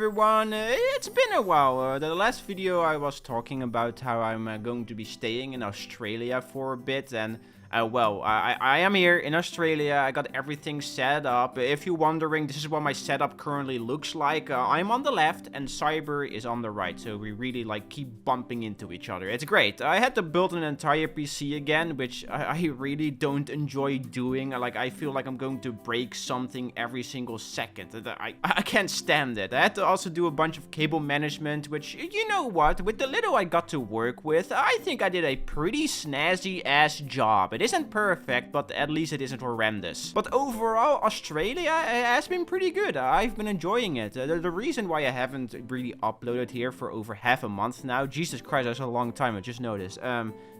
everyone, it's been a while. The last video I was talking about how I'm going to be staying in Australia for a bit, and well, I am here in Australia. I got everything set up. If you're wondering, this is what my setup currently looks like. I'm on the left and Cyber is on the right, so we really like keep bumping into each other. It's great. I had to build an entire PC again, which I really don't enjoy doing. Like, I feel like I'm going to break something every single second. I can't stand it. I had to also do a bunch of cable management, which, you know what, with the little I got to work with, I think I did a pretty snazzy ass job. It isn't perfect, but at least it isn't horrendous. But overall, Australia has been pretty good. I've been enjoying it. The reason why I haven't really uploaded here for over half a month now, Jesus Christ, that's a long time, I just noticed.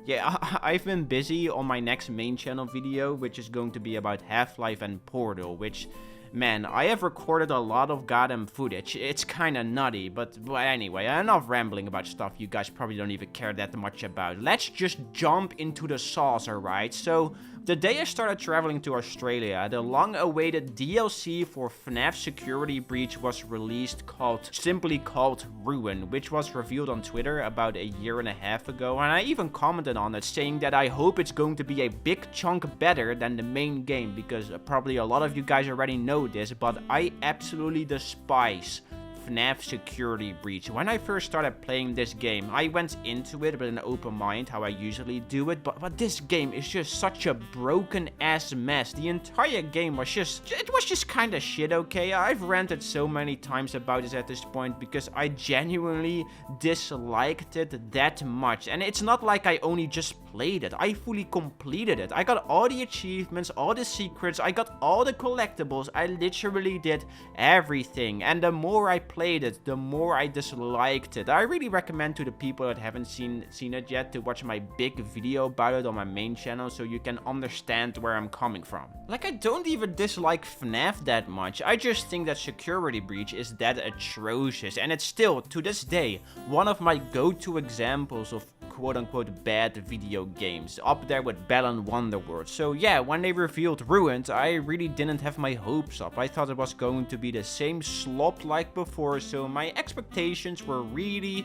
Yeah, I've been busy on my next main channel video, which is going to be about Half-Life and Portal, which... Man, I have recorded a lot of goddamn footage. It's kinda nutty, but anyway, enough rambling about stuff you guys probably don't even care that much about. Let's just jump into the sauce, alright? So, the day I started traveling to Australia, the long-awaited DLC for FNAF Security Breach was released simply called Ruin, which was revealed on Twitter about a year and a half ago, and I even commented on it saying that I hope it's going to be a big chunk better than the main game, because probably a lot of you guys already know this, but I absolutely despise FNAF Security Breach. When I first started playing this game, I went into it with an open mind, how I usually do it, but this game is just such a broken ass mess. The entire game was just kind of shit, okay? I've ranted so many times about this at this point because I genuinely disliked it that much, and it's not like I only just played it. I fully completed it. I got all the achievements, all the secrets, I got all the collectibles. I literally did everything, and the more I played it, the more I disliked it. I really recommend to the people that haven't seen it yet to watch my big video about it on my main channel so you can understand where I'm coming from. Like, I don't even dislike FNAF that much. I just think that Security Breach is that atrocious, and it's still, to this day, one of my go-to examples of quote-unquote bad video games, up there with Balan Wonderworld. So yeah, when they revealed Ruined, I really didn't have my hopes up. I thought it was going to be the same slop like before, so my expectations were really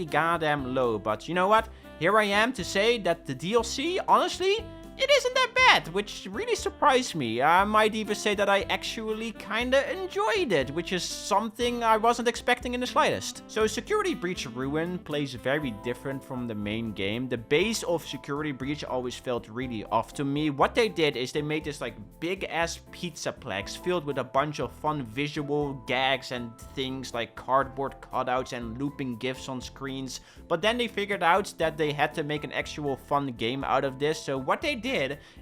goddamn low. But you know what? Here I am to say that the DLC, honestly, it isn't that bad, which really surprised me. I might even say that I actually kinda enjoyed it, which is something I wasn't expecting in the slightest. So Security Breach Ruin plays very different from the main game. The base of Security Breach always felt really off to me. What they did is they made this like big ass PizzaPlex filled with a bunch of fun visual gags and things like cardboard cutouts and looping GIFs on screens. But then they figured out that they had to make an actual fun game out of this. So what they did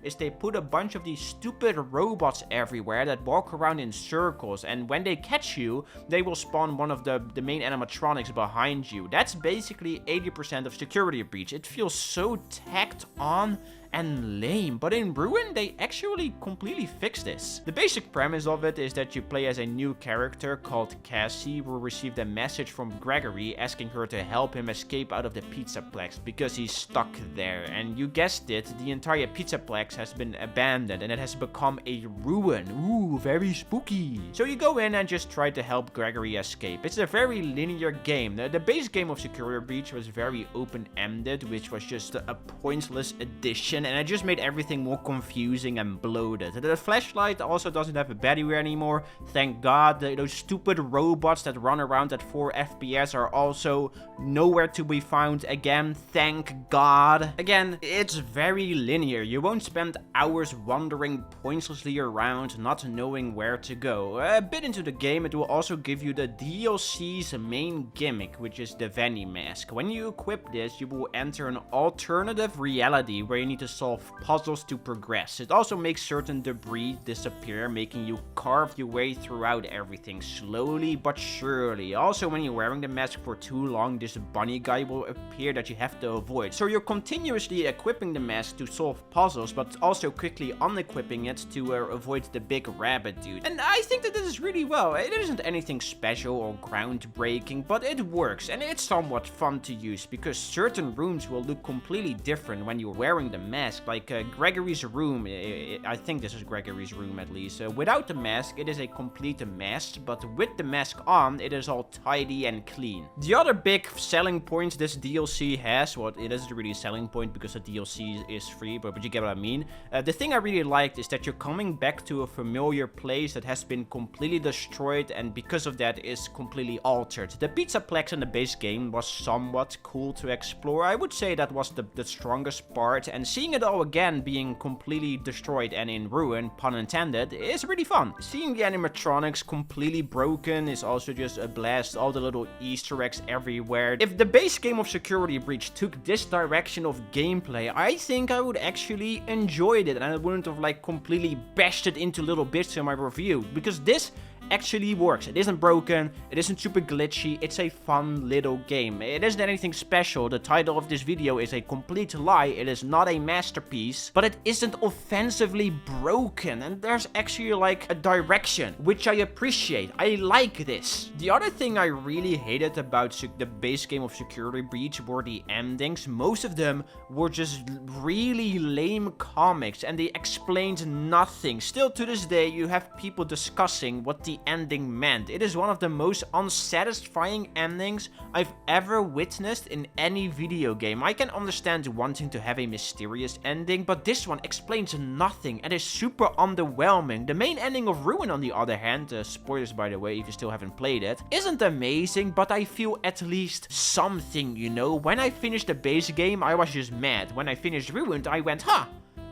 is they put a bunch of these stupid robots everywhere that walk around in circles, and when they catch you, they will spawn one of the main animatronics behind you. That's basically 80% of Security Breach. It feels so tacked on and lame, but in Ruin, they actually completely fixed this. The basic premise of it is that you play as a new character called Cassie, who received a message from Gregory asking her to help him escape out of the PizzaPlex because he's stuck there. And you guessed it, the entire PizzaPlex has been abandoned and it has become a ruin. Ooh, very spooky. So you go in and just try to help Gregory escape. It's a very linear game. The base game of Security Breach was very open-ended, which was just a pointless addition, and it just made everything more confusing and bloated. The flashlight also doesn't have a battery anymore, thank god. Those stupid robots that run around at 4 FPS are also nowhere to be found again, thank god. Again, it's very linear. You won't spend hours wandering pointlessly around, not knowing where to go. A bit into the game, it will also give you the DLC's main gimmick, which is the Vanny Mask. When you equip this, you will enter an alternative reality where you need to solve puzzles to progress. It also makes certain debris disappear, making you carve your way throughout everything slowly but surely. Also, when you're wearing the mask for too long, this bunny guy will appear that you have to avoid. So you're continuously equipping the mask to solve puzzles, but also quickly unequipping it to avoid the big rabbit dude. And I think that this is really well. It isn't anything special or groundbreaking, but it works, and it's somewhat fun to use because certain rooms will look completely different when you're wearing the mask. mask, like Gregory's room. I think this is Gregory's room at least. Without the mask, it is a complete mess, but with the mask on, it is all tidy and clean. The other big selling point this DLC has, well, it isn't really a selling point because the DLC is free, but you get what I mean. The thing I really liked is that you're coming back to a familiar place that has been completely destroyed, and because of that is completely altered. The PizzaPlex in the base game was somewhat cool to explore. I would say that was the strongest part, and seeing it all again being completely destroyed and in ruin, pun intended, is really fun. Seeing the animatronics completely broken is also just a blast. All the little Easter eggs everywhere. If the base game of Security Breach took this direction of gameplay, I think I would actually enjoy it, and I wouldn't have like completely bashed it into little bits in my review, because this actually works. It isn't broken, it isn't super glitchy, it's a fun little game. It isn't anything special. The title of this video is a complete lie. It is not a masterpiece, but it isn't offensively broken, and there's actually like a direction, which I appreciate. I like this. The other thing I really hated about the base game of Security Breach were the endings. Most of them were just really lame comics, and they explained nothing. Still to this day, you have people discussing what the ending meant. It is one of the most unsatisfying endings I've ever witnessed in any video game. I can understand wanting to have a mysterious ending, but this one explains nothing and is super underwhelming. The main ending of Ruin, on the other hand, spoilers by the way if you still haven't played it, isn't amazing, but I feel at least something, you know? When I finished the base game, I was just mad. When I finished Ruined, I went, huh,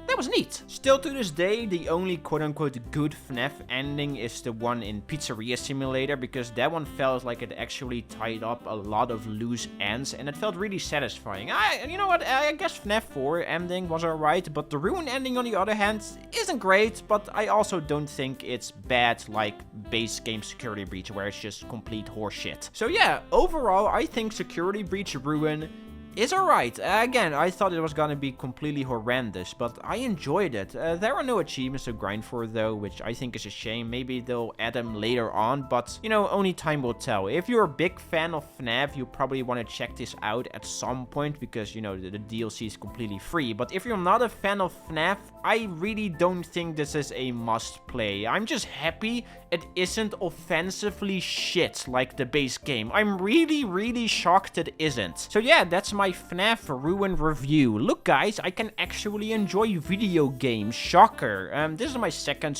that was neat. Still to this day, the only quote-unquote good FNAF ending is the one in Pizzeria Simulator, because that one felt like it actually tied up a lot of loose ends, and it felt really satisfying. You know what, I guess FNAF 4 ending was alright, but the Ruin ending on the other hand isn't great, but I also don't think it's bad like base game Security Breach, where it's just complete horseshit. So yeah, overall, I think Security Breach Ruin is alright. Again, I thought it was gonna be completely horrendous, but I enjoyed it. There are no achievements to grind for though, which I think is a shame. Maybe they'll add them later on, but you know, only time will tell. If you're a big fan of FNAF, you probably want to check this out at some point, because you know, the DLC is completely free. But if you're not a fan of FNAF, I really don't think this is a must play. I'm just happy it isn't offensively shit like the base game. I'm really shocked it isn't. So yeah, that's my FNAF Ruin review. Look guys, I can actually enjoy video games. Shocker. This is my second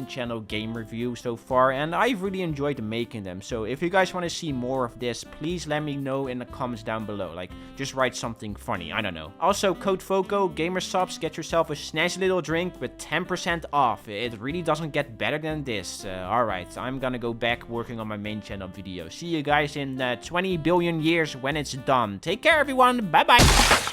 channel game review so far, and I've really enjoyed making them. So if you guys want to see more of this, please let me know in the comments down below. Like, just write something funny, I don't know. Also, code Foekoe, gamer subs, get yourself a snazzy little drink with 10% off. It really doesn't get better than this. Alright, I'm gonna go back working on my main channel video. See you guys in 20 billion years when it's done. Take care everyone, bye bye.